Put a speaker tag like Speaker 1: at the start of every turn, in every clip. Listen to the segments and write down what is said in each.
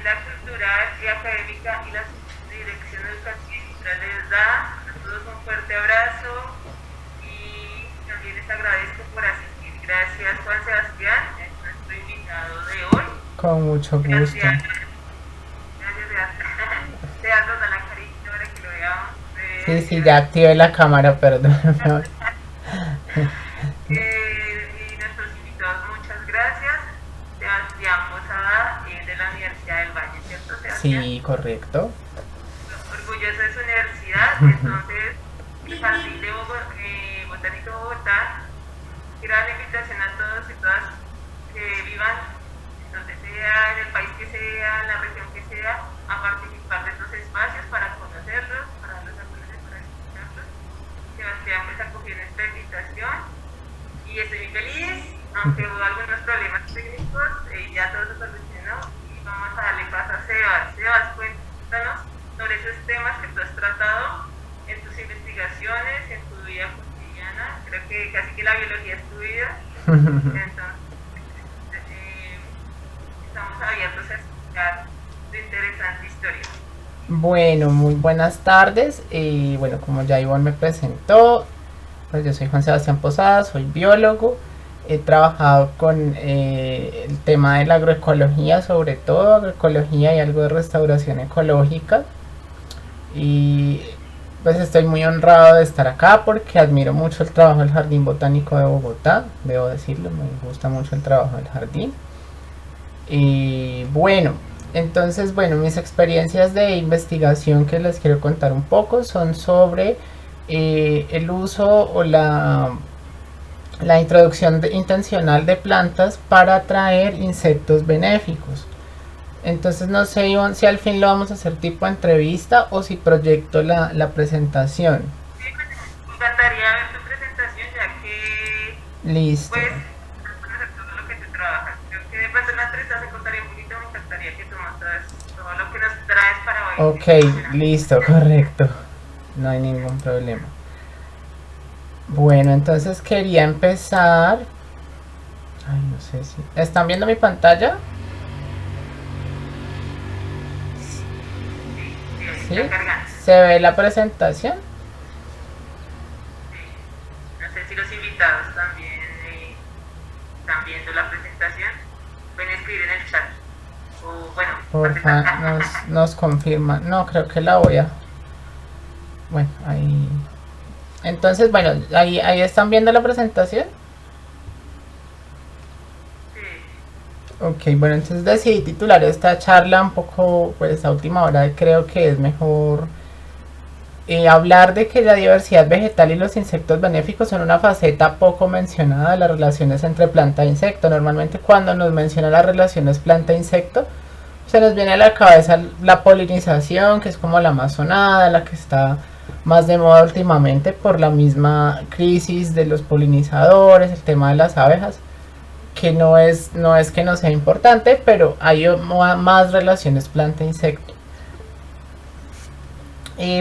Speaker 1: agenda cultural y académica y la Dirección Educativa y Cultural les da a todos un fuerte abrazo y también les agradezco por asistir. Gracias, Juan Sebastián, es nuestro invitado de hoy.
Speaker 2: Con mucho gusto.
Speaker 1: Gracias, gracias. Te das la carita para que lo veamos.
Speaker 2: Sí, ya activé la cámara, perdón.
Speaker 1: Y nuestros invitados, muchas gracias. Sebastián Posada, de la Universidad del Valle, ¿cierto, Sebastián?
Speaker 2: Sí, correcto.
Speaker 1: Orgulloso de su universidad, entonces, el Jardín de Botánico de Bogotá, quiero dar la invitación a todos y todas que vivan donde sea, en el país que sea, en la región que sea, a participar de estos espacios para conocerlos, para los acuerdos, para escucharlos. Sebastián pues acogió nuestra invitación y estoy muy feliz, aunque hubo algunos problemas técnicos, ya todo se solucionó y vamos a darle paso a Sebas. Sebas, cuéntanos sobre esos temas que tú has tratado en tus investigaciones, en tu vida cotidiana. Creo que casi que la biología es tu vida. Entonces, estamos abiertos a escuchar tu interesante historia.
Speaker 2: Bueno, muy buenas tardes. Bueno, como ya Ivonne me presentó, pues yo soy Juan Sebastián Posada, soy biólogo. He trabajado con el tema de la agroecología, sobre todo agroecología y algo de restauración ecológica. Y pues estoy muy honrado de estar acá porque admiro mucho el trabajo del Jardín Botánico de Bogotá, debo decirlo, me gusta mucho el trabajo del jardín. Y bueno, entonces, bueno, mis experiencias de investigación que les quiero contar un poco son sobre el uso o la introducción intencional de plantas para atraer insectos benéficos. Entonces no sé, Ivonne, si al fin lo vamos a hacer tipo entrevista o si proyecto la presentación.
Speaker 1: Sí, me encantaría ver tu presentación ya que
Speaker 2: Listo.
Speaker 1: pues conocer todo lo que tú trabajas. Creo que de pronto en la entrevista se contaría un poquito, me encantaría que tú mostraras todo lo que nos traes para hoy.
Speaker 2: Ok, listo, correcto. No hay ningún problema. Bueno, entonces quería empezar. Ay, no sé si... ¿Están viendo mi pantalla? ¿Sí? ¿Se ve la presentación?
Speaker 1: Sí. No sé si los invitados también están viendo la presentación. Pueden escribir en el chat. O bueno,
Speaker 2: porfa, nos confirma. No, creo que la voy a... Bueno, ahí... Entonces, bueno, ahí están viendo la presentación.
Speaker 1: Sí.
Speaker 2: Ok, bueno, entonces decidí titular esta charla un poco, pues a última hora creo que es mejor hablar de que la diversidad vegetal y los insectos benéficos son una faceta poco mencionada de las relaciones entre planta e insecto. Normalmente cuando nos menciona las relaciones planta-insecto, se nos viene a la cabeza la polinización, que es como la más sonada, la que está más de moda últimamente por la misma crisis de los polinizadores, el tema de las abejas, que no es que no sea importante, pero hay más relaciones planta-insecto.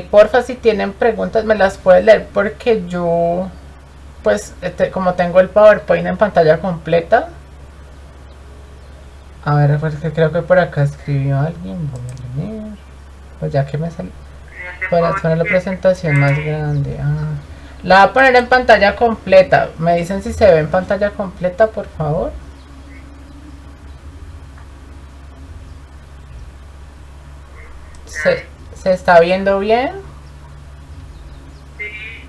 Speaker 2: Porfa, si tienen preguntas me las pueden leer porque yo, pues, como tengo el PowerPoint en pantalla completa. A ver, porque creo que por acá escribió alguien, voy a leer. Pues ya que me sale. Para hacer la presentación más grande. La voy a poner en pantalla completa. Me dicen si se ve en pantalla completa, por favor. ¿Se está viendo bien?
Speaker 1: Sí,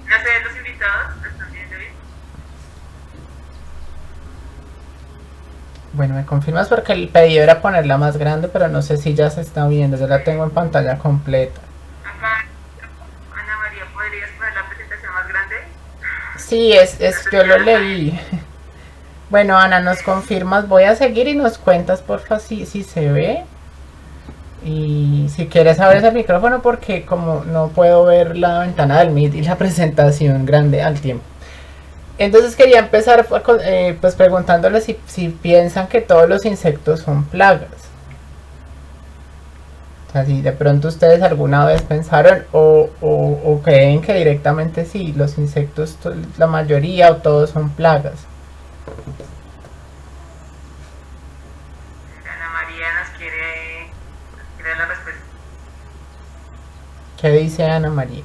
Speaker 1: no sé, los invitados lo están viendo bien.
Speaker 2: Bueno, me confirmas porque el pedido era ponerla más grande, pero no sé si ya se está viendo. Yo la tengo en pantalla completa.
Speaker 1: Acá, Ana María, ¿podrías poner la presentación más grande?
Speaker 2: Sí, yo lo leí. Bueno, Ana, nos confirmas. Voy a seguir y nos cuentas, porfa, si se ve. Y si quieres abres el micrófono porque como no puedo ver la ventana del Meet y la presentación grande al tiempo. Entonces quería empezar pues preguntándoles si piensan que todos los insectos son plagas. O sea, si de pronto ustedes alguna vez pensaron o creen que directamente sí, los insectos, la mayoría o todos son plagas.
Speaker 1: Ana María nos quiere
Speaker 2: ¿Qué dice Ana María?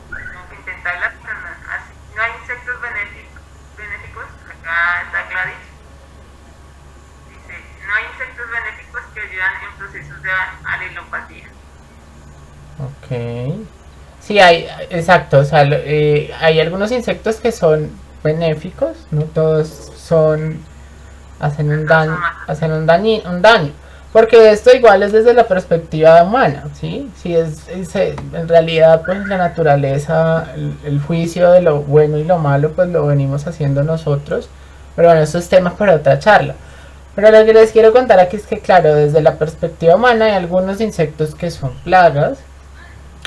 Speaker 1: Como que intentarla, así, no hay insectos benéficos, acá está Gladys, dice, no hay insectos benéficos que ayudan en procesos de alelopatía.
Speaker 2: Ok. Sí, hay, exacto, o sea, hay algunos insectos que son benéficos, no todos son, hacen un daño. Porque esto igual es desde la perspectiva humana, ¿sí? Si en realidad pues la naturaleza, el juicio de lo bueno y lo malo pues lo venimos haciendo nosotros, pero bueno, eso es tema para otra charla. Pero lo que les quiero contar aquí es que claro, desde la perspectiva humana hay algunos insectos que son plagas,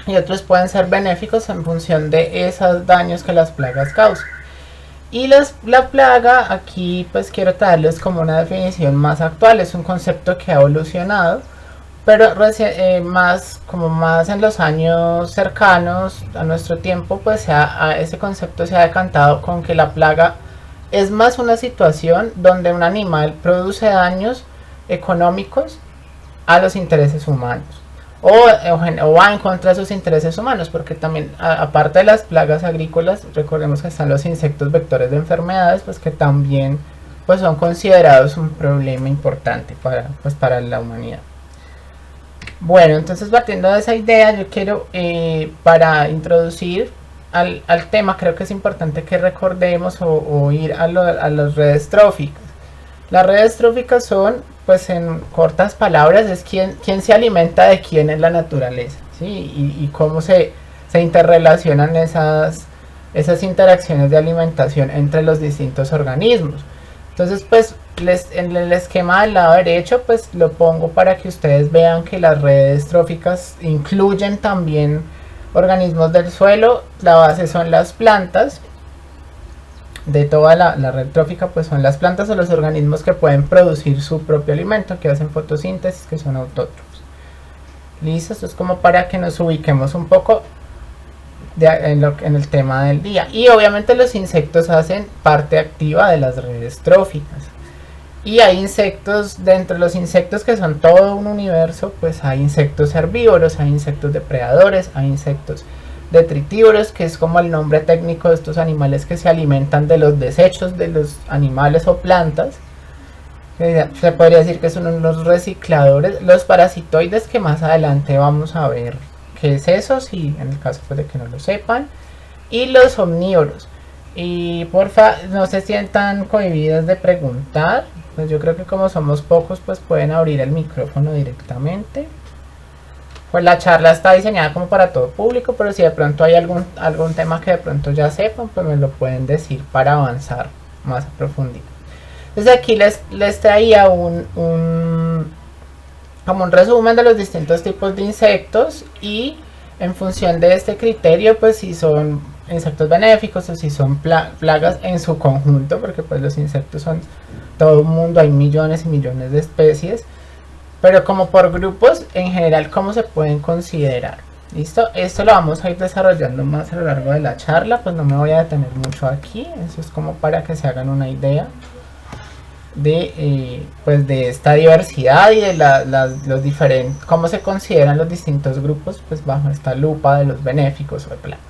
Speaker 2: y otros pueden ser benéficos en función de esos daños que las plagas causan. Y la plaga, aquí pues quiero traerles como una definición más actual, es un concepto que ha evolucionado, pero más en los años cercanos a nuestro tiempo, pues ese concepto se ha decantado con que la plaga es más una situación donde un animal produce daños económicos a los intereses humanos. O va en contra de sus intereses humanos, porque también, aparte de las plagas agrícolas, recordemos que están los insectos vectores de enfermedades, pues que también pues son considerados un problema importante para la humanidad. Bueno, entonces partiendo de esa idea, yo quiero, para introducir al tema, creo que es importante que recordemos o ir a las redes tróficas. Las redes tróficas son, pues en cortas palabras, es quién se alimenta de quién en la naturaleza, ¿sí? Y cómo se interrelacionan esas interacciones de alimentación entre los distintos organismos. Entonces, pues en el esquema del lado derecho, pues lo pongo para que ustedes vean que las redes tróficas incluyen también organismos del suelo. La base son las plantas. De toda la red trófica pues son las plantas o los organismos que pueden producir su propio alimento, que hacen fotosíntesis, que son autótrofos. Listo, esto es como para que nos ubiquemos un poco en el tema del día. Y obviamente los insectos hacen parte activa de las redes tróficas. Y hay insectos, dentro de los insectos que son todo un universo, pues hay insectos herbívoros, hay insectos depredadores, hay insectos detritívoros, que es como el nombre técnico de estos animales que se alimentan de los desechos de los animales o plantas. Se podría decir que son unos recicladores. Los parasitoides, que más adelante vamos a ver qué es eso, si en el caso pues, de que no lo sepan. Y los omnívoros. Y porfa, no se sientan cohibidas de preguntar. Pues yo creo que como somos pocos, pues pueden abrir el micrófono directamente. Pues la charla está diseñada como para todo público, pero si de pronto hay algún tema que de pronto ya sepan, pues me lo pueden decir para avanzar más a profundidad. Entonces aquí les traía como un resumen de los distintos tipos de insectos, y en función de este criterio, pues si son insectos benéficos o si son plagas en su conjunto, porque pues los insectos son todo un mundo, hay millones y millones de especies. Pero como por grupos, en general, ¿cómo se pueden considerar? ¿Listo? Esto lo vamos a ir desarrollando más a lo largo de la charla, pues no me voy a detener mucho aquí. Eso es como para que se hagan una idea de esta diversidad y de los diferentes, cómo se consideran los distintos grupos, pues bajo esta lupa de los benéficos o de plagas.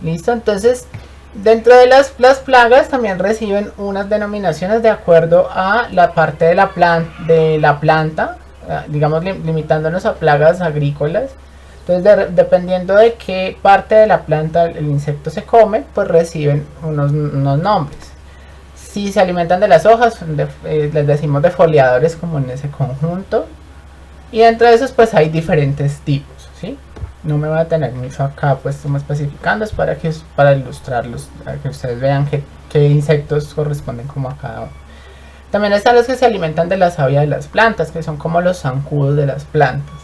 Speaker 2: ¿Listo? Entonces, dentro de las plagas también reciben unas denominaciones de acuerdo a la parte de la planta, digamos limitándonos a plagas agrícolas. Entonces dependiendo de qué parte de la planta el insecto se come, pues reciben unos nombres. Si se alimentan de las hojas, les decimos defoliadores, como en ese conjunto. Y dentro de esos pues hay diferentes tipos, ¿sí? No me voy a tener mucho acá pues como especificando, es para ilustrarlos, para que ustedes vean qué insectos corresponden como a cada uno. También están los que se alimentan de la savia de las plantas, que son como los zancudos de las plantas,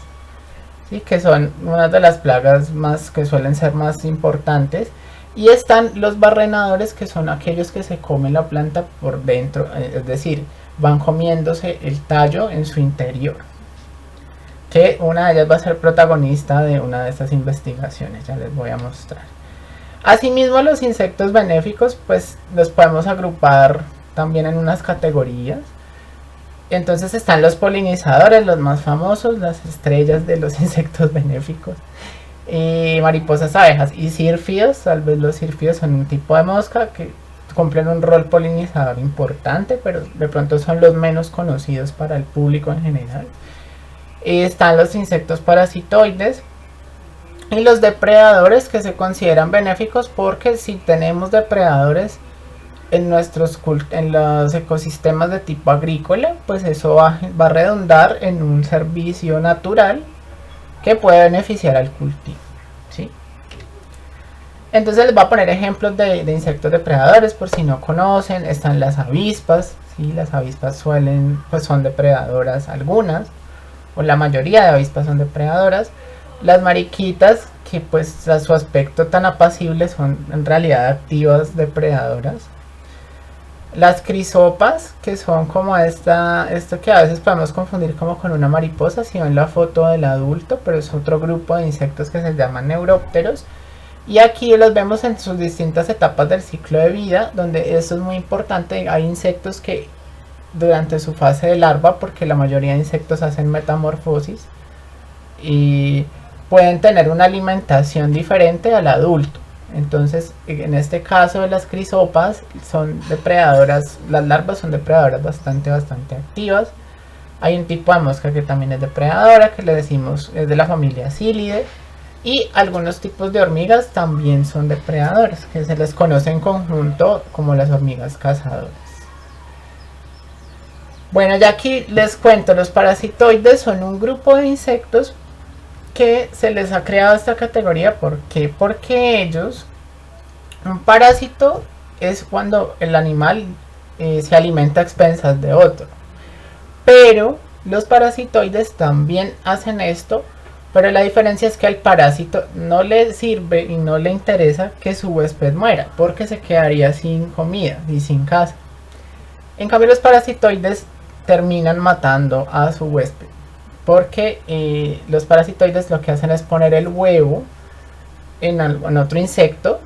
Speaker 2: ¿sí? Que son una de las plagas que suelen ser más importantes. Y están los barrenadores, que son aquellos que se comen la planta por dentro, es decir, van comiéndose el tallo en su interior. Que una de ellas va a ser protagonista de una de estas investigaciones, ya les voy a mostrar. Asimismo, los insectos benéficos pues los podemos agrupar también en unas categorías. Entonces están los polinizadores, los más famosos, las estrellas de los insectos benéficos, mariposas, abejas y sírfidos. Tal vez los sírfidos son un tipo de mosca que cumplen un rol polinizador importante, pero de pronto son los menos conocidos para el público en general. Están los insectos parasitoides y los depredadores, que se consideran benéficos porque si tenemos depredadores en los ecosistemas de tipo agrícola, pues eso va a redundar en un servicio natural que puede beneficiar al cultivo, ¿sí? Entonces les voy a poner ejemplos de insectos depredadores por si no conocen. Están las avispas, ¿sí? Las avispas son depredadoras algunas, o la mayoría de avispas son depredadoras. Las mariquitas, que pues a su aspecto tan apacible son en realidad activas depredadoras. Las crisopas, que son como esto que a veces podemos confundir como con una mariposa si ven la foto del adulto, pero es otro grupo de insectos que se llaman neurópteros. Y aquí los vemos en sus distintas etapas del ciclo de vida, donde esto es muy importante. Hay insectos que durante su fase de larva, porque la mayoría de insectos hacen metamorfosis, y pueden tener una alimentación diferente al adulto. Entonces, en este caso de las crisopas, son depredadoras, las larvas son depredadoras bastante activas. Hay un tipo de mosca que también es depredadora, que le decimos es de la familia Psyllidae, y algunos tipos de hormigas también son depredadoras, que se les conoce en conjunto como las hormigas cazadoras. Bueno, ya aquí les cuento, los parasitoides son un grupo de insectos que se les ha creado esta categoría. ¿Por qué? Porque un parásito es cuando el animal se alimenta a expensas de otro, pero los parasitoides también hacen esto, pero la diferencia es que al parásito no le sirve y no le interesa que su huésped muera, porque se quedaría sin comida y sin casa. En cambio, los parasitoides terminan matando a su huésped, porque los parasitoides lo que hacen es poner el huevo en otro insecto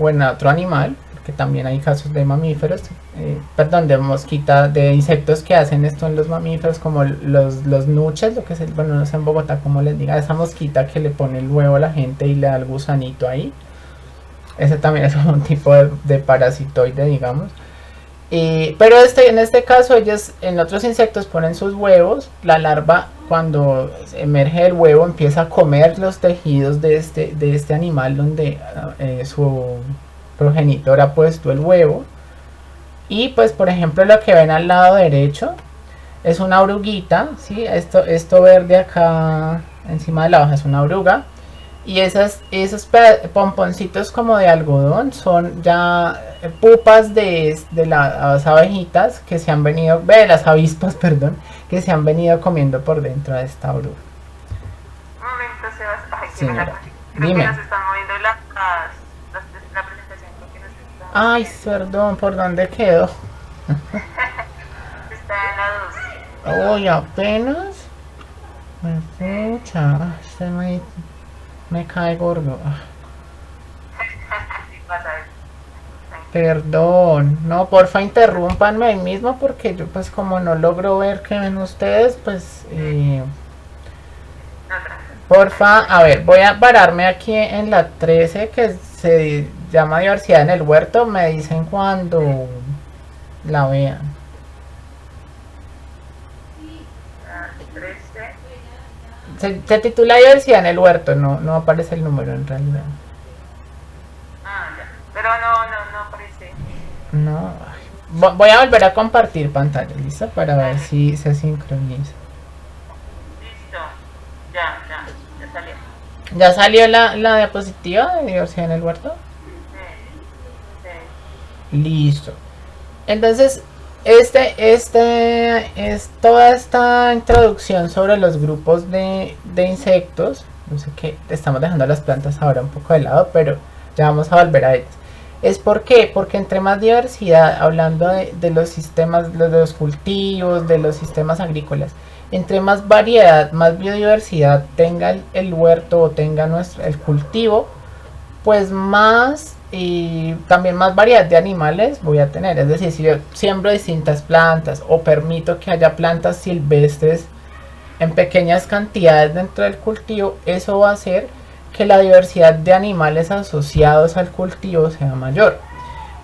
Speaker 2: o en otro animal, porque también hay casos de mamíferos, de insectos que hacen esto en los mamíferos, como los nuches, lo que es bueno, no sé en Bogotá cómo les diga, esa mosquita que le pone el huevo a la gente y le da el gusanito ahí. Ese también es un tipo de parasitoide, digamos. Pero en este caso ellos en otros insectos ponen sus huevos. La larva, cuando emerge del huevo, empieza a comer los tejidos de este animal donde su progenitor ha puesto el huevo. Y pues por ejemplo lo que ven al lado derecho es una oruguita, ¿sí? Esto verde acá encima de la hoja es una oruga. Y esos pomponcitos como de algodón son ya pupas de las abejitas que se han venido, las avispas, perdón, que se han venido comiendo por dentro de esta oruga.
Speaker 1: Un momento, Sebas. Ay, qué
Speaker 2: Señora,
Speaker 1: creo
Speaker 2: dime.
Speaker 1: que nos están moviendo la presentación. Creo que nos están
Speaker 2: Ay,
Speaker 1: moviendo.
Speaker 2: perdón, ¿por dónde quedó?
Speaker 1: Está en la 2.
Speaker 2: Uy, apenas. Pucha, me cae gordo.
Speaker 1: Sí pasa eso.
Speaker 2: Perdón, no, porfa, interrúmpanme ahí mismo porque yo pues como no logro ver qué ven ustedes, pues porfa, a ver, voy a pararme aquí en la 13 que se llama diversidad en el huerto, me dicen cuando la vean.
Speaker 1: La 13.
Speaker 2: Se titula diversidad en el huerto, no aparece el número en realidad.
Speaker 1: Ah, ya. Pero no aparece.
Speaker 2: No, ay. Voy a volver a compartir pantalla, ¿listo? Para ver si se sincroniza.
Speaker 1: Listo. Ya salió.
Speaker 2: ¿Ya salió la diapositiva de diversidad en el huerto?
Speaker 1: Sí.
Speaker 2: Listo. Entonces, es toda esta introducción sobre los grupos de insectos. No sé qué, estamos dejando las plantas ahora un poco de lado, pero ya vamos a volver a ellas. ¿Por qué? Porque entre más diversidad, hablando de los sistemas, de los cultivos, de los sistemas agrícolas, entre más variedad, más biodiversidad tenga el huerto o tenga el cultivo, pues más y también más variedad de animales voy a tener. Es decir, si yo siembro distintas plantas o permito que haya plantas silvestres en pequeñas cantidades dentro del cultivo, eso va a hacer que la diversidad de animales asociados al cultivo sea mayor.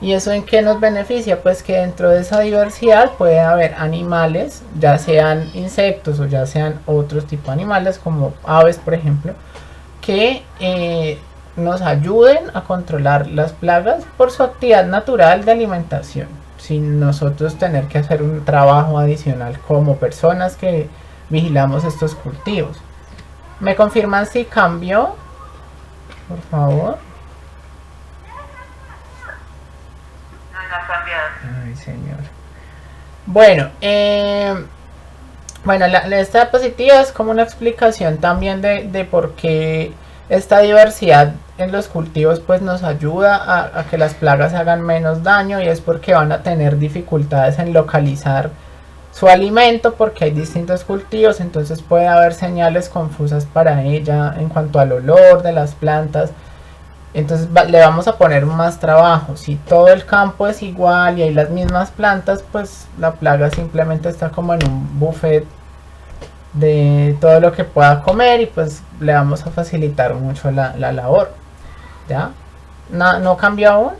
Speaker 2: ¿Y eso en qué nos beneficia? Pues que dentro de esa diversidad puede haber animales, ya sean insectos o ya sean otros tipos de animales como aves, por ejemplo, que nos ayuden a controlar las plagas por su actividad natural de alimentación, sin nosotros tener que hacer un trabajo adicional como personas que vigilamos estos cultivos. ¿Me confirman si cambió? Por favor.
Speaker 1: No ha cambiado.
Speaker 2: Ay, señor. Bueno, esta diapositiva es como una explicación también de por qué esta diversidad en los cultivos pues nos ayuda a que las plagas hagan menos daño, y es porque van a tener dificultades en localizar su alimento porque hay distintos cultivos, entonces puede haber señales confusas para ella en cuanto al olor de las plantas. Entonces le vamos a poner más trabajo. Si todo el campo es igual y hay las mismas plantas, pues la plaga simplemente está como en un buffet de todo lo que pueda comer, y pues le vamos a facilitar mucho la labor. ¿Ya? ¿No cambió aún?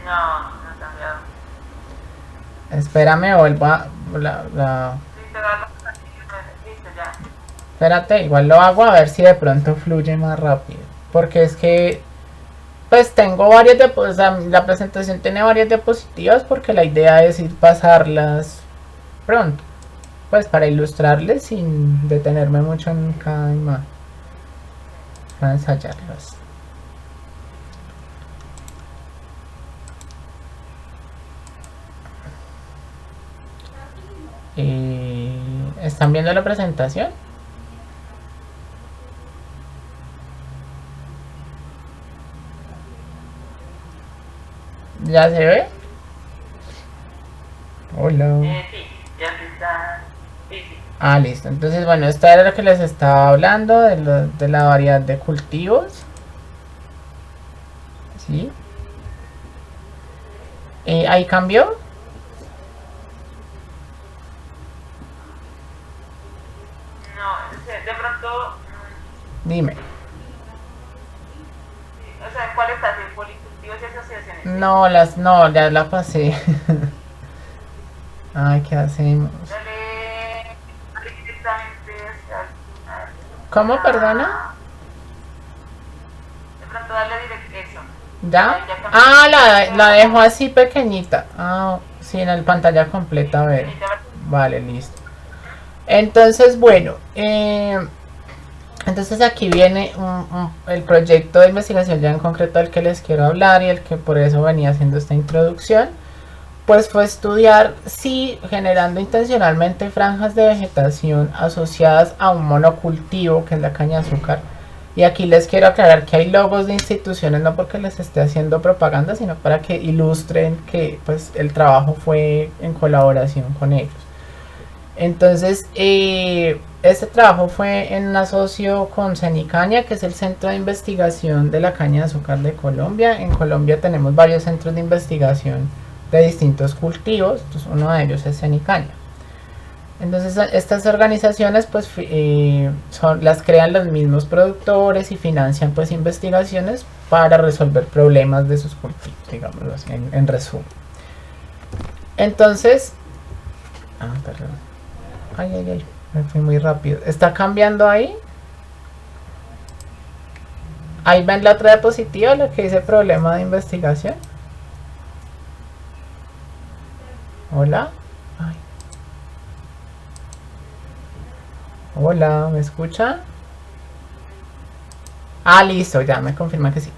Speaker 1: No ha cambiado.
Speaker 2: Espérame, vuelva
Speaker 1: Sí, te va a listo, ya.
Speaker 2: Espérate, igual lo hago a ver si de pronto fluye más rápido. Porque es que pues tengo varias diapositivas, la presentación tiene varias diapositivas porque la idea es ir pasarlas pronto, pues para ilustrarles sin detenerme mucho en cada imagen, para ensayarlas. ¿Están viendo la presentación? ¿Ya se ve? Hola.
Speaker 1: Sí, ya se está. Sí, sí.
Speaker 2: Ah, listo. Entonces, bueno, esta era lo que les estaba hablando de la variedad de cultivos. ¿Sí? ¿Ahí cambió?
Speaker 1: No, de pronto.
Speaker 2: Dime.
Speaker 1: O sea, ¿cuál estás? ¿En policultivos y asociaciones?
Speaker 2: No, ya la pasé. Ay, ¿qué hacemos?
Speaker 1: Dale directamente hacia.
Speaker 2: ¿Cómo, perdona?
Speaker 1: De pronto dale directo eso.
Speaker 2: ¿Ya?
Speaker 1: Ya cambió.
Speaker 2: Ah, la dejo así pequeñita. Ah, sí, en la pantalla completa, a ver. Vale, listo. Entonces, bueno, entonces aquí viene el proyecto de investigación ya en concreto del que les quiero hablar, y el que por eso venía haciendo esta introducción. Pues fue estudiar si generando intencionalmente franjas de vegetación asociadas a un monocultivo, que es la caña de azúcar. Y aquí les quiero aclarar que hay logos de instituciones, no porque les esté haciendo propaganda, sino para que ilustren que pues el trabajo fue en colaboración con ellos. Entonces, este trabajo fue en asocio con CENICAña, que es el Centro de Investigación de la Caña de Azúcar de Colombia. En Colombia tenemos varios centros de investigación de distintos cultivos, entonces uno de ellos es CENICAña. Entonces estas organizaciones pues las crean los mismos productores y financian pues investigaciones para resolver problemas de sus cultivos, digámoslo así, en resumen. Entonces, perdón, ay, me fui muy rápido. ¿Está cambiando ahí? Ahí ven la otra diapositiva, la que dice problema de investigación. Hola. Ay. Hola, ¿me escucha? Ah, listo, ya me confirma que sí.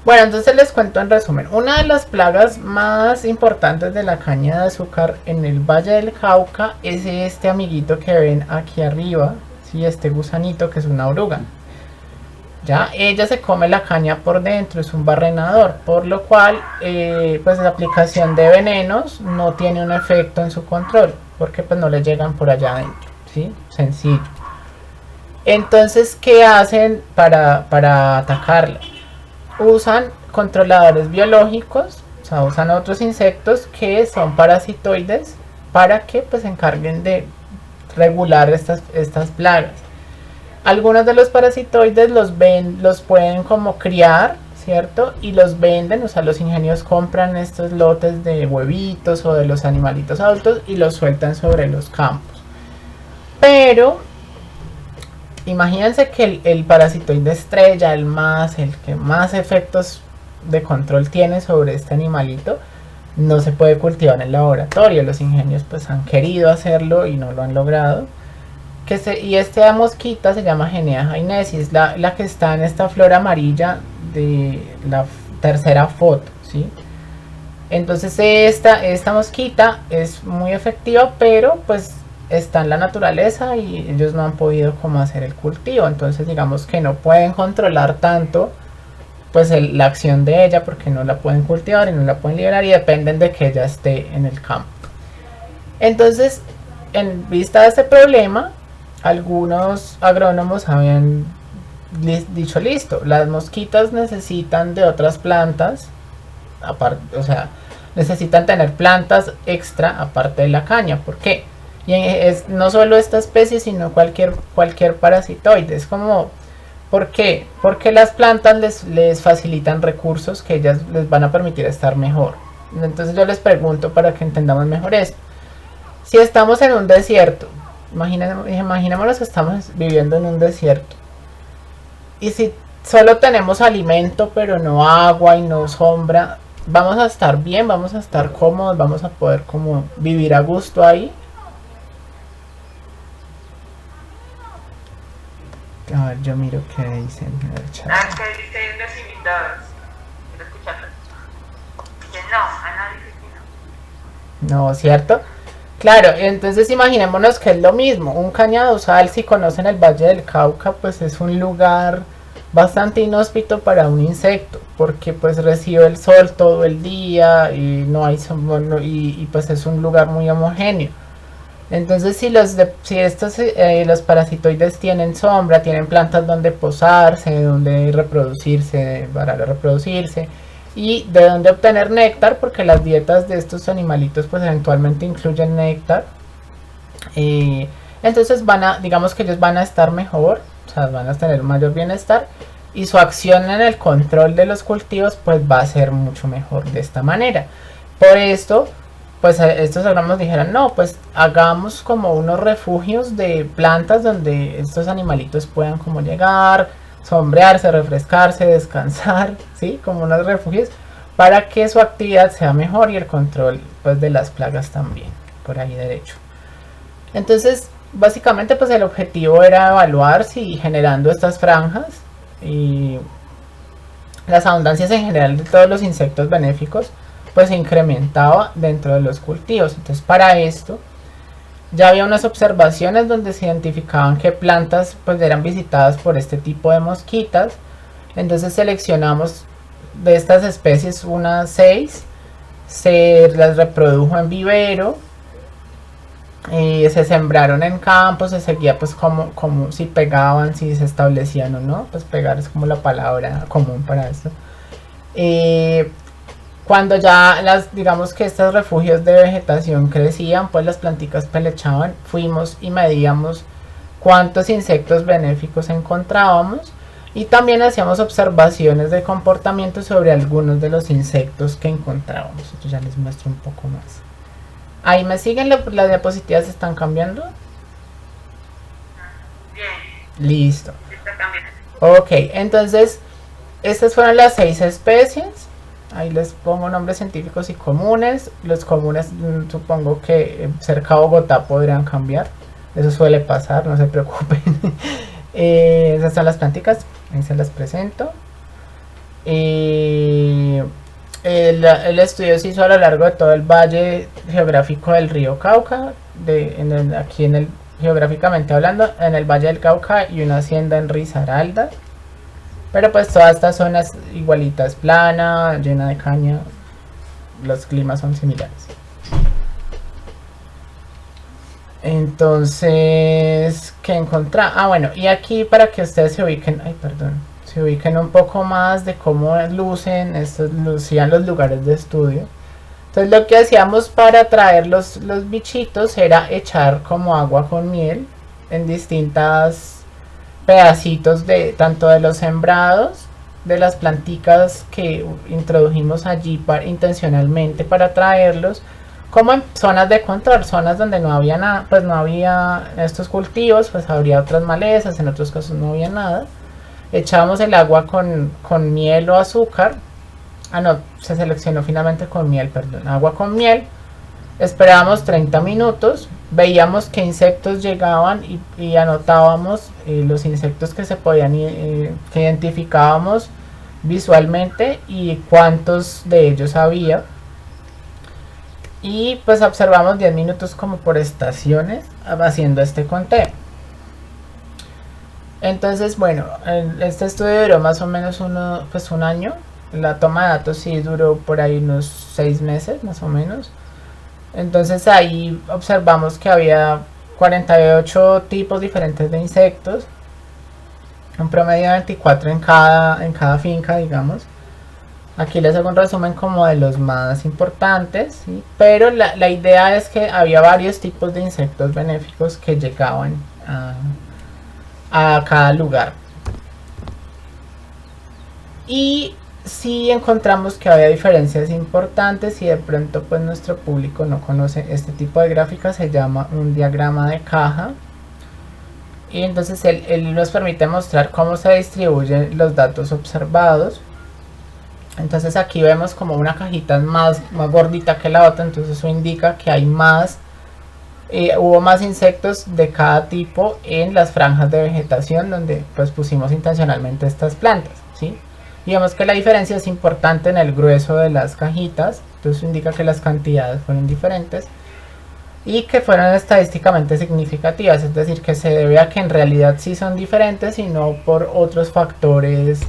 Speaker 2: Bueno, entonces les cuento en resumen. Una de las plagas más importantes de la caña de azúcar en el Valle del Cauca es este amiguito que ven aquí arriba, ¿sí? Este gusanito que es una oruga. Ya, ella se come la caña por dentro, es un barrenador, por lo cual pues la aplicación de venenos no tiene un efecto en su control, porque pues no le llegan por allá adentro, ¿sí? Sencillo. Entonces, ¿qué hacen para atacarla? Usan controladores biológicos, o sea, usan otros insectos que son parasitoides para que pues se encarguen de regular estas plagas. Algunos de los parasitoides los pueden como criar, ¿cierto? Y los venden, o sea, los ingenios compran estos lotes de huevitos o de los animalitos adultos y los sueltan sobre los campos. Pero imagínense que el parasitoide estrella, el que más efectos de control tiene sobre este animalito, no se puede cultivar en el laboratorio. Los ingenios pues han querido hacerlo y no lo han logrado. Y esta mosquita se llama Genea jainesis, la que está en esta flor amarilla de la tercera foto, ¿sí? Entonces esta mosquita es muy efectiva, pero pues está en la naturaleza y ellos no han podido como hacer el cultivo. Entonces digamos que no pueden controlar tanto pues la acción de ella, porque no la pueden cultivar y no la pueden liberar y dependen de que ella esté en el campo. Entonces, en vista de este problema, algunos agrónomos habían dicho: listo, las mosquitas necesitan de otras plantas, aparte, o sea, necesitan tener plantas extra aparte de la caña. ¿Por qué? Y no solo esta especie, sino cualquier parasitoide. Es como, ¿por qué? Porque las plantas les facilitan recursos que ellas les van a permitir estar mejor. Entonces yo les pregunto para que entendamos mejor esto. Si estamos en un desierto, imaginémonos que estamos viviendo en un desierto. Y si solo tenemos alimento pero no agua y no sombra, ¿vamos a estar bien? ¿Vamos a estar cómodos? ¿Vamos a poder como vivir a gusto ahí? A ver, yo miro qué dicen en el chat.
Speaker 1: Acá dicen los invitados. Quiero escucharlos. Que no, Ana dice que no.
Speaker 2: No, ¿cierto? Claro, entonces imaginémonos que es lo mismo. Un cañaduzal, si conocen el Valle del Cauca, pues es un lugar bastante inhóspito para un insecto, porque pues recibe el sol todo el día y no hay y pues es un lugar muy homogéneo. Entonces si los parasitoides tienen sombra, tienen plantas donde posarse, donde reproducirse, para reproducirse, y de donde obtener néctar, porque las dietas de estos animalitos pues eventualmente incluyen néctar, entonces digamos que ellos van a estar mejor, o sea, van a tener mayor bienestar, y su acción en el control de los cultivos pues va a ser mucho mejor de esta manera. Por esto pues estos agrónomos dijeron: no, pues hagamos como unos refugios de plantas donde estos animalitos puedan como llegar, sombrearse, refrescarse, descansar, ¿sí? Como unos refugios para que su actividad sea mejor y el control pues de las plagas también, por ahí derecho. Entonces básicamente pues el objetivo era evaluar si generando estas franjas y las abundancias en general de todos los insectos benéficos pues se incrementaba dentro de los cultivos. Entonces para esto ya había unas observaciones donde se identificaban que plantas pues eran visitadas por este tipo de mosquitas. Entonces seleccionamos de estas especies unas 6, se las reprodujo en vivero, se sembraron en campos, se seguía pues como si pegaban, si se establecían o no, pues pegar es como la palabra común para esto. Cuando ya digamos que estos refugios de vegetación crecían, pues las planticas pelechaban, fuimos y medíamos cuántos insectos benéficos encontrábamos y también hacíamos observaciones de comportamiento sobre algunos de los insectos que encontrábamos. Esto ya les muestro un poco más. Ahí me siguen, las diapositivas se están cambiando.
Speaker 1: Bien.
Speaker 2: Listo.
Speaker 1: Está cambiando.
Speaker 2: Ok, entonces estas fueron las 6 especies. Ahí les pongo nombres científicos y comunes. Los comunes supongo que cerca de Bogotá podrían cambiar. Eso suele pasar, no se preocupen. Esas son las planticas, ahí se las presento. El estudio se hizo a lo largo de todo el valle geográfico del río Cauca, geográficamente hablando, en el Valle del Cauca y una hacienda en Risaralda. Pero pues toda esta zona es igualita, es plana, llena de caña, los climas son similares. Entonces, ¿qué encontrar? Ah, bueno, y aquí para que ustedes se ubiquen, ay, perdón, se ubiquen un poco más de cómo lucían los lugares de estudio. Entonces lo que hacíamos para atraer los bichitos era echar como agua con miel en distintas pedacitos de tanto de los sembrados, de las planticas que introdujimos allí intencionalmente para atraerlos, como en zonas de control, zonas donde no había nada, pues no había estos cultivos, pues habría otras malezas, en otros casos no había nada. Echábamos el agua con miel o azúcar. Ah, no, se seleccionó finalmente con miel, perdón. Agua con miel. Esperábamos 30 minutos, veíamos qué insectos llegaban y anotábamos los insectos que se podían, que identificábamos visualmente y cuántos de ellos había. Y pues observamos 10 minutos como por estaciones haciendo este conteo. Entonces, bueno, este estudio duró más o menos un año. La toma de datos sí duró por ahí unos 6 meses más o menos. Entonces ahí observamos que había 48 tipos diferentes de insectos, un promedio de 24 en cada finca, digamos. Aquí les hago un resumen como de los más importantes, ¿sí? Pero la idea es que había varios tipos de insectos benéficos que llegaban a cada lugar. Y sí encontramos que había diferencias importantes y de pronto pues nuestro público no conoce este tipo de gráfica, se llama un diagrama de caja. Y entonces él nos permite mostrar cómo se distribuyen los datos observados. Entonces aquí vemos como una cajita más gordita que la otra, entonces eso indica que hay hubo más insectos de cada tipo en las franjas de vegetación donde pues pusimos intencionalmente estas plantas, ¿sí? Y vemos que la diferencia es importante en el grueso de las cajitas, entonces indica que las cantidades fueron diferentes y que fueron estadísticamente significativas, es decir, que se debe a que en realidad sí son diferentes y no por otros factores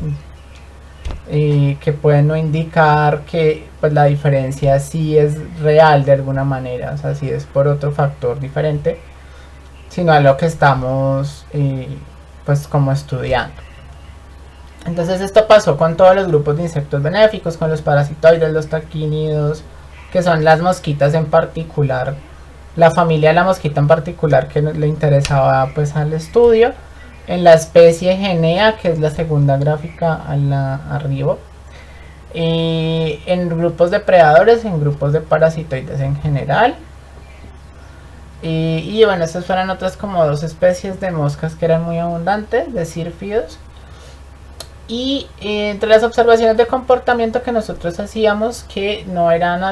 Speaker 2: que pueden no indicar que pues la diferencia sí es real de alguna manera, o sea, sí es por otro factor diferente, sino a lo que estamos pues como estudiando. Entonces esto pasó con todos los grupos de insectos benéficos, con los parasitoides, los taquínidos, que son las mosquitas en particular, la familia de la mosquita en particular que le interesaba pues al estudio, en la especie Genea, que es la segunda gráfica arriba, en grupos depredadores, en grupos de parasitoides en general. Y bueno, estas fueron otras como 2 especies de moscas que eran muy abundantes, de sírfidos. Y entre las observaciones de comportamiento que nosotros hacíamos, que no eran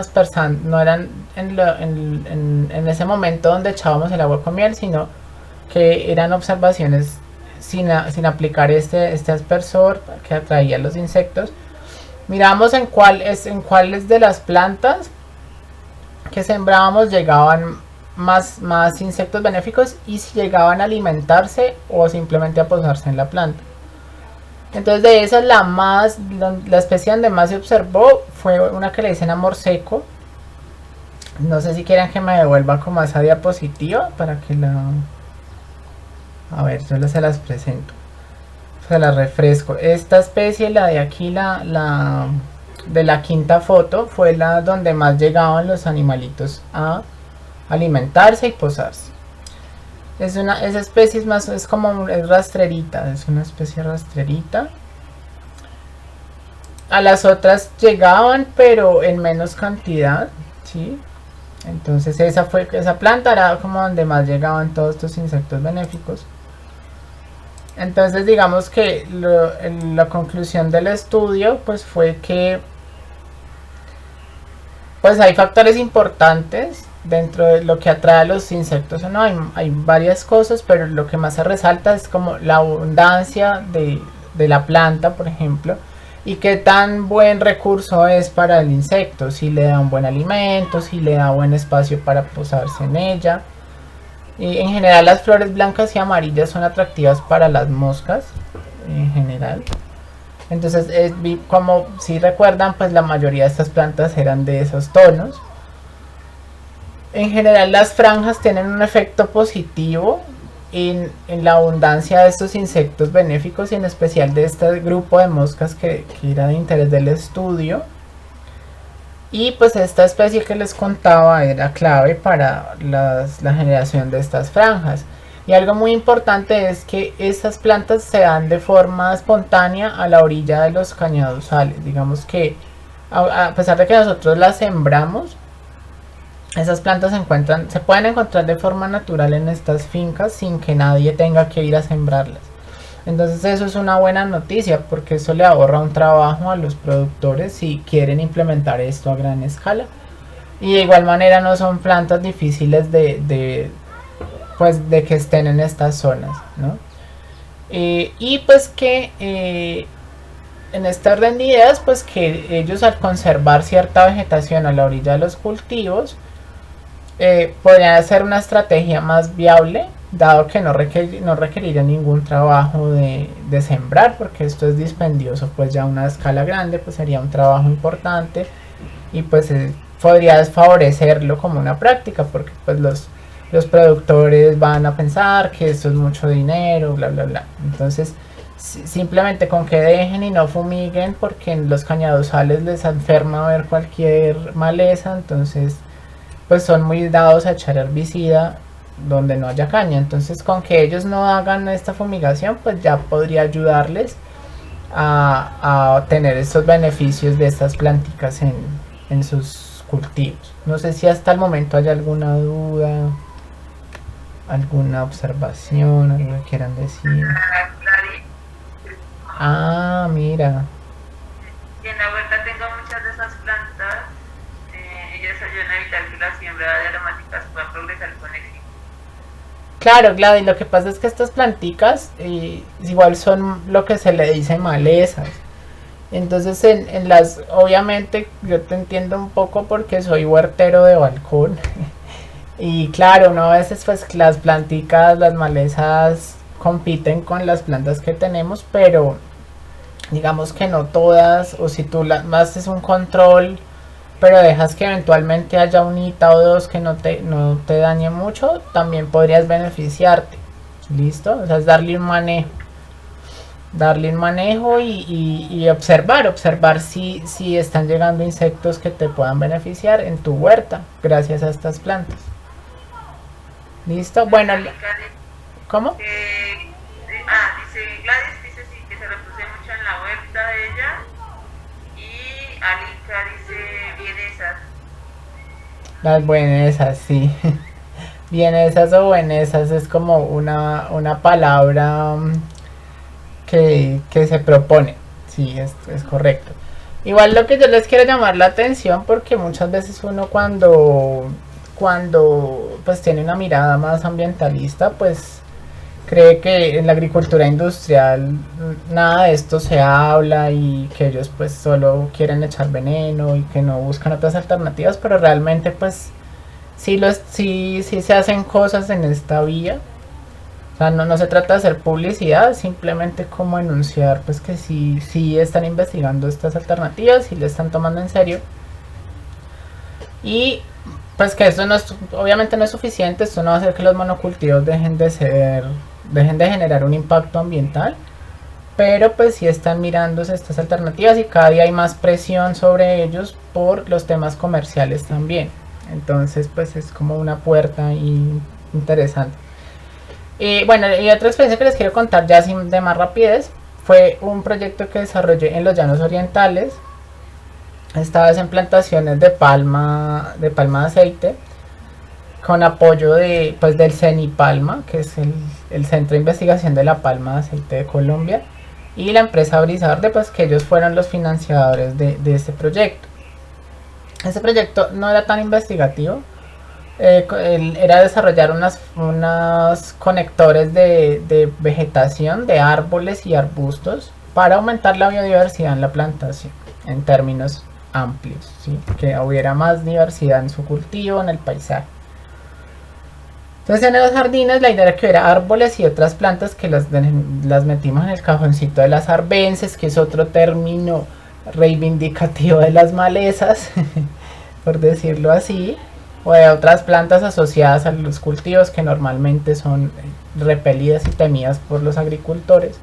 Speaker 2: en ese momento donde echábamos el agua con miel, sino que eran observaciones sin aplicar este aspersor que atraía los insectos. Miramos en cuáles de las plantas que sembrábamos llegaban más insectos benéficos y si llegaban a alimentarse o simplemente a posarse en la planta. Entonces de esas la especie donde más se observó fue una que le dicen amor seco. No sé si quieren que me devuelva como a esa diapositiva para que a ver, yo se las presento, se las refresco. Esta especie, la de aquí, de la quinta foto, fue la donde más llegaban los animalitos a alimentarse y posarse. Esa especie es rastrerita, es una especie rastrerita. A las otras llegaban, pero en menos cantidad, ¿sí? Entonces esa planta era como donde más llegaban todos estos insectos benéficos. Entonces digamos que la conclusión del estudio pues fue que pues hay factores importantes dentro de lo que atrae a los insectos o no. Hay varias cosas, pero lo que más se resalta es como la abundancia de la planta, por ejemplo, y qué tan buen recurso es para el insecto, si le da un buen alimento, si le da buen espacio para posarse en ella. Y en general las flores blancas y amarillas son atractivas para las moscas en general. Entonces como si recuerdan, pues la mayoría de estas plantas eran de esos tonos. En general las franjas tienen un efecto positivo en la abundancia de estos insectos benéficos y en especial de este grupo de moscas que era de interés del estudio. Y pues esta especie que les contaba era clave para la generación de estas franjas. Y algo muy importante es que estas plantas se dan de forma espontánea a la orilla de los cañaduzales. Digamos que a pesar de que nosotros las sembramos, esas plantas se pueden encontrar de forma natural en estas fincas sin que nadie tenga que ir a sembrarlas. Entonces eso es una buena noticia porque eso le ahorra un trabajo a los productores si quieren implementar esto a gran escala. Y de igual manera no son plantas difíciles de que estén en estas zonas, ¿no? Y pues que en este orden de ideas, pues que ellos al conservar cierta vegetación a la orilla de los cultivos, podrían hacer una estrategia más viable, dado que no requeriría ningún trabajo de sembrar, porque esto es dispendioso, pues ya a una escala grande, pues sería un trabajo importante y pues podría desfavorecerlo como una práctica, porque pues los productores van a pensar que esto es mucho dinero, bla bla bla. Entonces simplemente con que dejen y no fumiguen, porque en los cañaduzales les enferma ver cualquier maleza, entonces pues son muy dados a echar herbicida donde no haya caña. Entonces con que ellos no hagan esta fumigación, pues ya podría ayudarles a tener estos beneficios de estas planticas en sus cultivos. No sé si hasta el momento hay alguna duda, alguna observación, algo que quieran decir. Ah, mira.
Speaker 1: Y en la huerta tengo muchas de esas plantas. Ellas ayudan a evitar que la siembra de aromáticas pueda progresar con éxito.
Speaker 2: Claro, Gladys, lo que pasa es que estas planticas igual son lo que se le dice malezas. Entonces en las, obviamente yo te entiendo un poco porque soy huertero de balcón. Y claro, uno a veces pues las planticas, las malezas compiten con las plantas que tenemos, pero digamos que no todas, o si tú haces un control, pero dejas que eventualmente haya unita o dos que no te dañe mucho, también podrías beneficiarte. ¿Listo? O sea, es darle un manejo y observar si están llegando insectos que te puedan beneficiar en tu huerta gracias a estas plantas. ¿Listo? Bueno, ¿cómo?
Speaker 1: Dice Gladys, dice sí, que se reproduce mucho en la huerta de ella. Y Alica dice vienesas.
Speaker 2: Las buenesas, sí. Vienesas o buenesas es como una palabra que se propone. Sí, es correcto. Igual lo que yo les quiero llamar la atención, porque muchas veces uno cuando pues tiene una mirada más ambientalista, pues cree que en la agricultura industrial nada de esto se habla y que ellos pues solo quieren echar veneno y que no buscan otras alternativas, pero realmente pues sí se hacen cosas en esta vía. O sea, no se trata de hacer publicidad, simplemente como enunciar pues que sí están investigando estas alternativas y le están tomando en serio. Y pues que esto obviamente no es suficiente, esto no va a hacer que los monocultivos dejen de generar un impacto ambiental, pero pues sí están mirándose estas alternativas y cada día hay más presión sobre ellos por los temas comerciales también. Entonces pues es como una puerta interesante. Bueno, y otra experiencia que les quiero contar ya sin de más rapidez fue un proyecto que desarrollé en los Llanos Orientales. Esta vez en plantaciones de palma de aceite, con apoyo del CENIPALMA, que es el Centro de Investigación de la Palma de Aceite de Colombia, y la empresa Brizarde, pues que ellos fueron los financiadores de este proyecto. Este proyecto no era tan investigativo, era desarrollar unos conectores de vegetación, de árboles y arbustos, para aumentar la biodiversidad en la plantación, en términos amplios, ¿sí? Que hubiera más diversidad en su cultivo, en el paisaje. Entonces en los jardines la idea era que hubiera árboles y otras plantas que las metimos en el cajoncito de las arbences, que es otro término reivindicativo de las malezas, por decirlo así. o de otras plantas asociadas a los cultivos que normalmente son repelidas y temidas por los agricultores.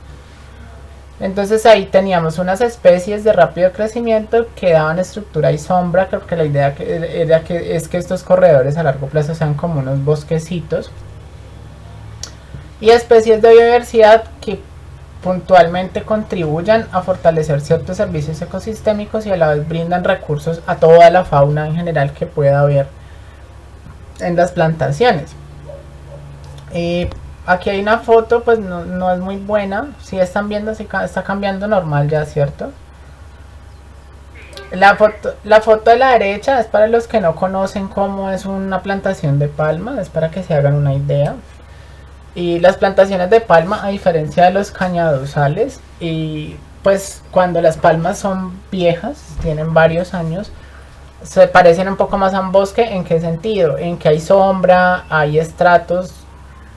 Speaker 2: Entonces ahí teníamos unas especies de rápido crecimiento que daban estructura y sombra. Creo que la idea es que estos corredores a largo plazo sean como unos bosquecitos. Y especies de biodiversidad que puntualmente contribuyan a fortalecer ciertos servicios ecosistémicos y a la vez brindan recursos a toda la fauna en general que pueda haber en las plantaciones. Aquí hay una foto, pues no es muy buena. Si están viendo, está cambiando normal ya, ¿cierto? La foto de la derecha es para los que no conocen cómo es una plantación de palma, es para que se hagan una idea. Y las plantaciones de palma, a diferencia de los cañaduzales, y pues cuando las palmas son viejas, tienen varios años, se parecen un poco más a un bosque. ¿En qué sentido? En que hay sombra, hay estratos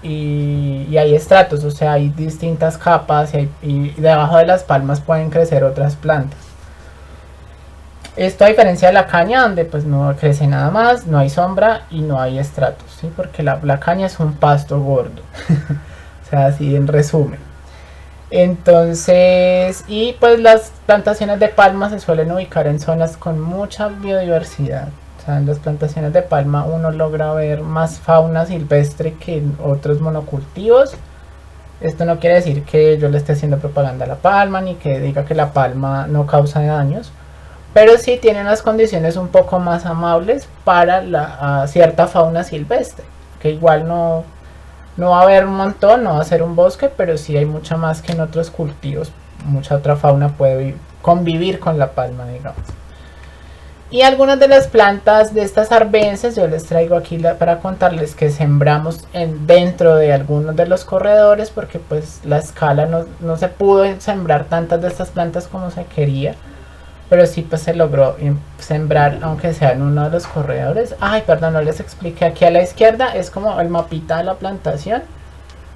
Speaker 2: y hay estratos, o sea, hay distintas capas y debajo de las palmas pueden crecer otras plantas. Esto a diferencia de la caña, donde pues no crece nada más, no hay sombra y no hay estratos, ¿sí? Porque la caña es un pasto gordo. O sea, así en resumen. Entonces, y pues las plantaciones de palma se suelen ubicar en zonas con mucha biodiversidad. O sea, en las plantaciones de palma uno logra ver más fauna silvestre que en otros monocultivos. Esto no quiere decir que yo le esté haciendo propaganda a la palma, ni que diga que la palma no causa daños, pero sí tiene unas condiciones un poco más amables para cierta fauna silvestre, que igual no va a haber un montón, no va a ser un bosque, pero sí hay mucha más que en otros cultivos. Mucha otra fauna puede convivir con la palma, digamos. Y algunas de las plantas de estas arbences yo les traigo aquí para contarles que sembramos dentro de algunos de los corredores, porque pues la escala no se pudo sembrar tantas de estas plantas como se quería, pero sí pues se logró sembrar aunque sea en uno de los corredores. Ay, perdón, no les expliqué. Aquí a la izquierda es como el mapita de la plantación.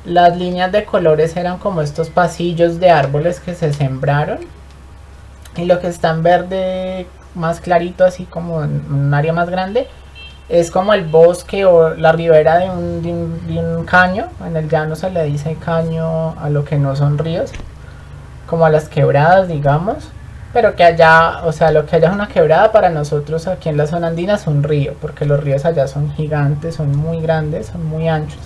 Speaker 2: Las líneas de colores eran como estos pasillos de árboles que se sembraron, y lo que está en verde más clarito, así como en un área más grande, es como el bosque o la ribera de un caño. En el llano se le dice caño a lo que no son ríos, como a las quebradas, digamos. Pero que allá, o sea, lo que allá es una quebrada, para nosotros aquí en la zona andina es un río, porque los ríos allá son gigantes, son muy grandes, son muy anchos.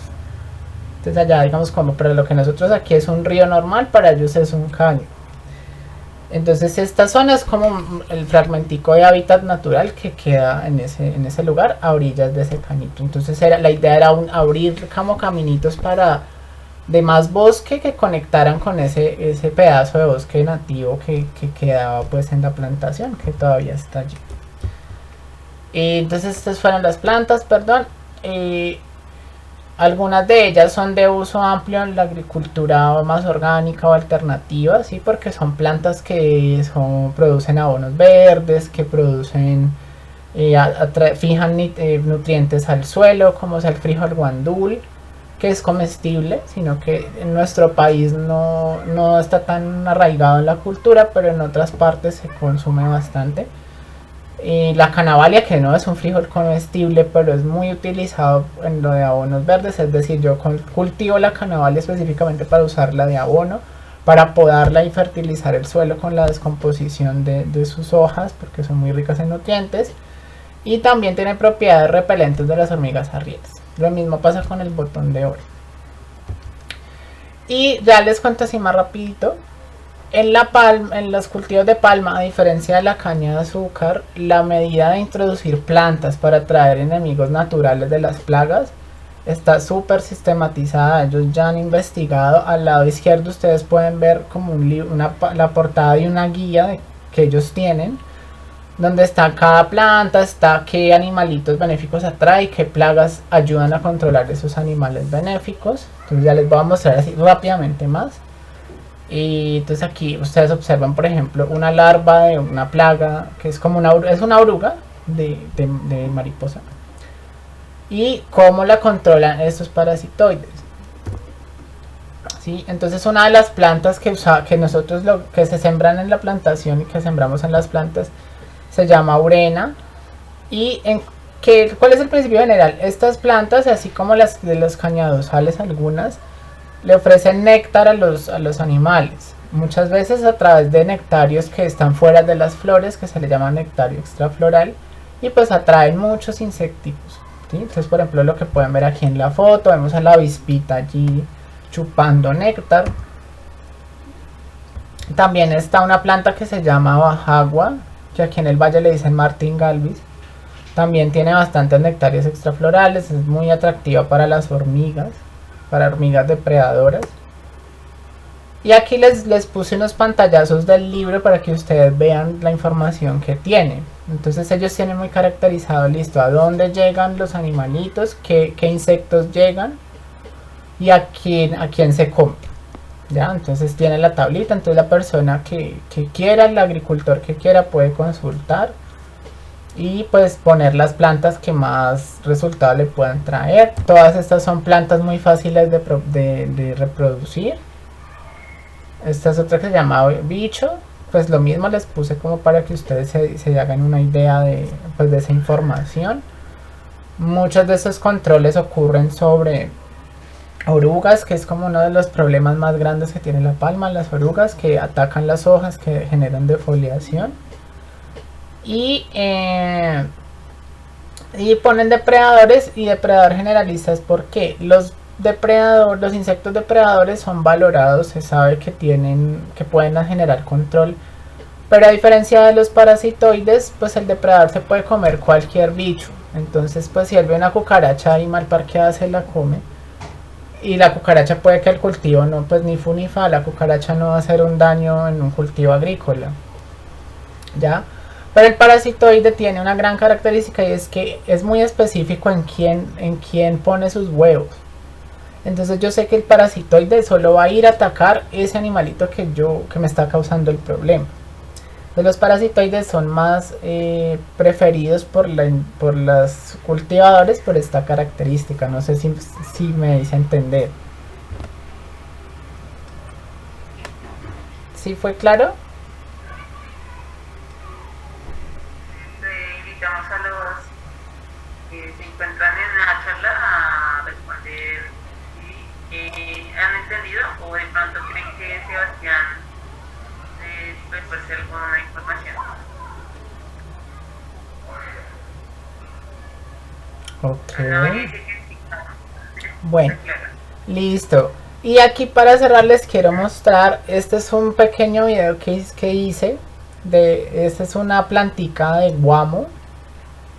Speaker 2: Entonces allá, digamos, como para lo que nosotros aquí es un río normal, para ellos es un caño. Entonces esta zona es como el fragmentico de hábitat natural que queda en ese lugar, a orillas de ese cañito. Entonces la idea era abrir como caminitos de más bosque que conectaran con ese pedazo de bosque nativo que quedaba pues en la plantación, que todavía está allí. Entonces estas fueron las plantas, perdón. Algunas de ellas son de uso amplio en la agricultura más orgánica o alternativa, ¿sí? Porque son plantas que producen abonos verdes, que producen, fijan nutrientes al suelo, como es el frijol guandul, que es comestible, sino que en nuestro país no está tan arraigado en la cultura, pero en otras partes se consume bastante. Y la canavalia, que no es un frijol comestible, pero es muy utilizado en lo de abonos verdes, es decir, yo cultivo la canavalia específicamente para usarla de abono, para podarla y fertilizar el suelo con la descomposición de sus hojas, porque son muy ricas en nutrientes, y también tiene propiedades repelentes de las hormigas arrieras. Lo mismo pasa con el botón de oro. Y ya les cuento así más rapidito. En los cultivos de palma, a diferencia de la caña de azúcar, la medida de introducir plantas para atraer enemigos naturales de las plagas está súper sistematizada. Ellos ya han investigado. Al lado izquierdo ustedes pueden ver como la portada de una guía que ellos tienen, donde está cada planta, está qué animalitos benéficos atrae y qué plagas ayudan a controlar esos animales benéficos. Entonces ya les voy a mostrar así rápidamente más. Y entonces aquí ustedes observan, por ejemplo, una larva de una plaga que es como una oruga de mariposa, y cómo la controlan estos parasitoides. ¿Sí? Entonces una de las plantas que nosotros que se sembran en la plantación y que sembramos en las plantas se llama urena, y ¿Cuál es el principio general? Estas plantas, así como las de los cañaduzales algunas, le ofrecen néctar a los animales. Muchas veces a través de nectarios que están fuera de las flores, que se le llama nectario extrafloral, y pues atraen muchos insecticos, ¿sí? Entonces, por ejemplo, lo que pueden ver aquí en la foto, vemos a la avispita allí chupando néctar. También está una planta que se llama bajagua, que aquí en el valle le dicen martingalvis. También tiene bastantes nectarios extraflorales, es muy atractiva para las hormigas, para hormigas depredadoras. Y aquí les puse unos pantallazos del libro para que ustedes vean la información que tiene. Entonces ellos tienen muy caracterizado, listo, a dónde llegan los animalitos, qué insectos llegan y a quién se come. ¿Ya? Entonces tiene la tablita, entonces la persona que quiera, el agricultor que quiera puede consultar y pues poner las plantas que más resultado le puedan traer. Todas estas son plantas muy fáciles de reproducir. Esta es otra que se llama bicho, pues lo mismo les puse como para que ustedes se hagan una idea de esa información. Muchos de esos controles ocurren sobre orugas, que es como uno de los problemas más grandes que tiene la palma, las orugas que atacan las hojas, que generan defoliación. Y ponen depredadores y depredador generalistas porque los insectos depredadores son valorados, se sabe que pueden generar control, pero a diferencia de los parasitoides, pues el depredador se puede comer cualquier bicho. Entonces, pues si él ve una cucaracha ahí mal parqueada, se la come. Y la cucaracha puede que el cultivo no, pues ni fu ni fa, la cucaracha no va a hacer un daño en un cultivo agrícola, ¿ya? Pero el parasitoide tiene una gran característica y es que es muy específico en quién pone sus huevos. Entonces yo sé que el parasitoide solo va a ir a atacar ese animalito que me está causando el problema. Entonces los parasitoides son más preferidos por los cultivadores por esta característica. No sé si me dice entender. ¿Sí fue claro?
Speaker 1: Invitamos a los que se encuentran en la charla a responder si han entendido o de pronto creen que Sebastián puede ser alguna información.
Speaker 2: Ok.
Speaker 1: No, dice que sí.
Speaker 2: Bueno, listo. Y aquí para cerrar les quiero mostrar, este es un pequeño video que hice. Esta es una plantica de guamo.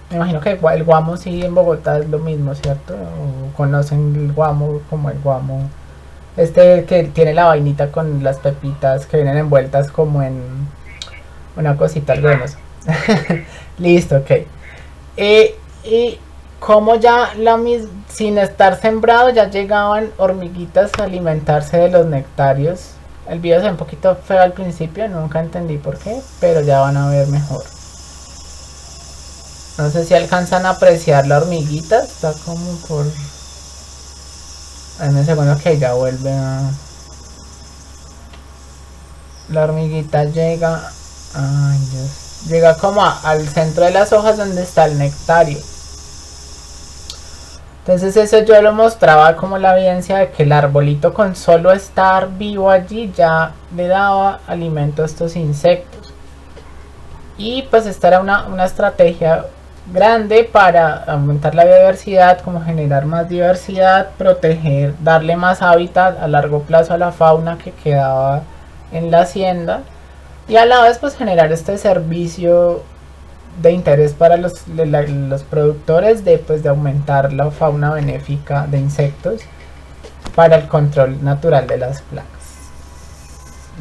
Speaker 2: Me imagino que el guamo sí en Bogotá es lo mismo, ¿cierto? O conocen el guamo como el guamo. Este que tiene la vainita con las pepitas que vienen envueltas como en una cosita algodonosa. Listo, ok. Y como ya sin estar sembrado ya llegaban hormiguitas a alimentarse de los nectarios. El video se ve un poquito feo al principio, nunca entendí por qué, pero ya van a ver mejor. No sé si alcanzan a apreciar la hormiguita, está como por... En un segundo que ya vuelve a... La hormiguita llega... Ay, Dios. Llega como al centro de las hojas donde está el nectario. Entonces eso yo lo mostraba como la evidencia de que el arbolito con solo estar vivo allí ya le daba alimento a estos insectos. Y pues esta era una estrategia grande para aumentar la biodiversidad, como generar más diversidad, proteger, darle más hábitat a largo plazo a la fauna que quedaba en la hacienda y a la vez pues generar este servicio de interés para los productores de aumentar la fauna benéfica de insectos para el control natural de las plagas.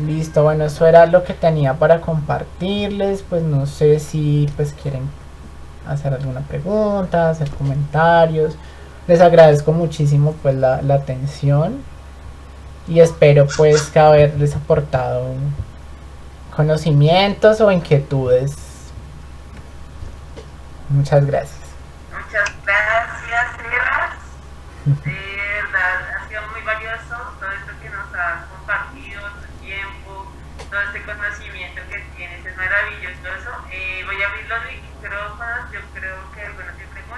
Speaker 2: Listo, bueno, eso era lo que tenía para compartirles. Pues no sé si pues quieren hacer alguna pregunta, hacer comentarios. Les agradezco muchísimo pues la atención y espero pues que haberles aportado conocimientos o inquietudes. Muchas gracias.
Speaker 1: Muchas gracias, Sebas. De verdad, ha sido muy valioso todo esto que nos has compartido, tu tiempo, todo este conocimiento que tienes, es maravilloso. Voy a abrir los micrófonos, yo creo que algunos tienen preguntas.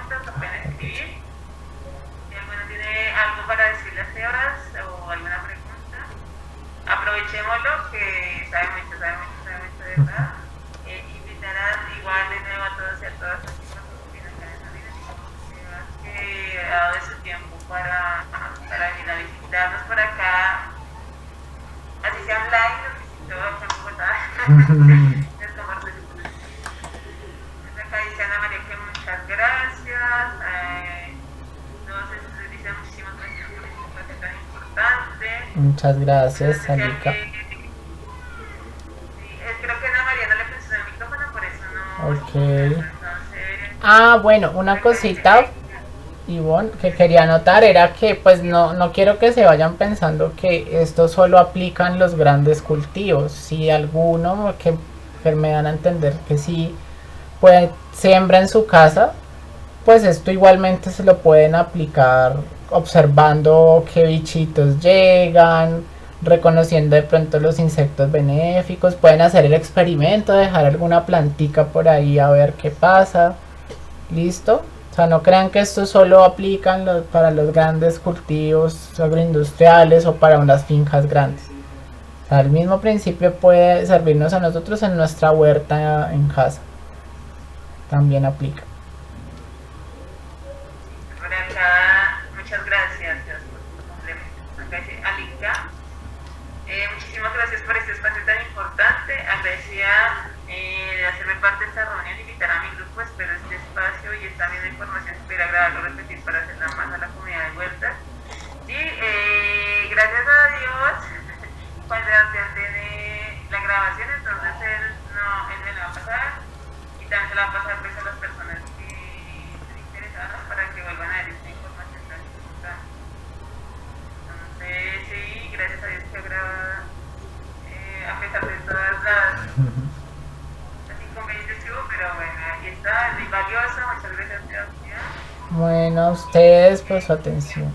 Speaker 1: todas las chicas que vienen acá en Navidad, que ha dado de su tiempo para venir a visitarnos por acá, así sea online, nos visitó acá en Bogotá. Desde acá dice Ana María que muchas gracias, entonces dice muchísimas gracias por este espacio tan importante.
Speaker 2: Muchas gracias,
Speaker 1: Entonces, decía
Speaker 2: Alika.
Speaker 1: creo que Ana María no le funcionó el micrófono, por eso no.
Speaker 2: Ok.
Speaker 1: Entonces,
Speaker 2: Ah, bueno, una cosita, Ivonne, que quería anotar era que pues no quiero que se vayan pensando que esto solo aplica en los grandes cultivos. Si alguno que me dan a entender que sí pues siembra en su casa, pues esto igualmente se lo pueden aplicar observando qué bichitos llegan, reconociendo de pronto los insectos benéficos. Pueden hacer el experimento, dejar alguna plantica por ahí a ver qué pasa. ¿Listo? O sea, no crean que esto solo aplica para los grandes cultivos agroindustriales o para unas fincas grandes. O sea, el mismo principio puede servirnos a nosotros en nuestra huerta en casa. También aplica.
Speaker 1: por acá, muchas gracias por tu complemento. Acá dice Alika, muchísimas gracias por este espacio tan importante. Agradecida de hacerme parte de esta reunión, invitar a mi grupo. Espero este espacio y esta misma información super agradable repetir para hacerla más a la comunidad de huertas. Sí, gracias a Dios, cuando tiene la grabación, entonces él me la va a pasar y también se la va a pasar pues, a las personas que estén interesadas para que vuelvan a ver esta información tan importante. Entonces, sí, gracias a Dios que graba, a pesar de todas las inconvenientes que hubo, pero bueno, ahí está, es muy valioso. Muchas gracias, Sebastián.
Speaker 2: Bueno, a ustedes por su atención.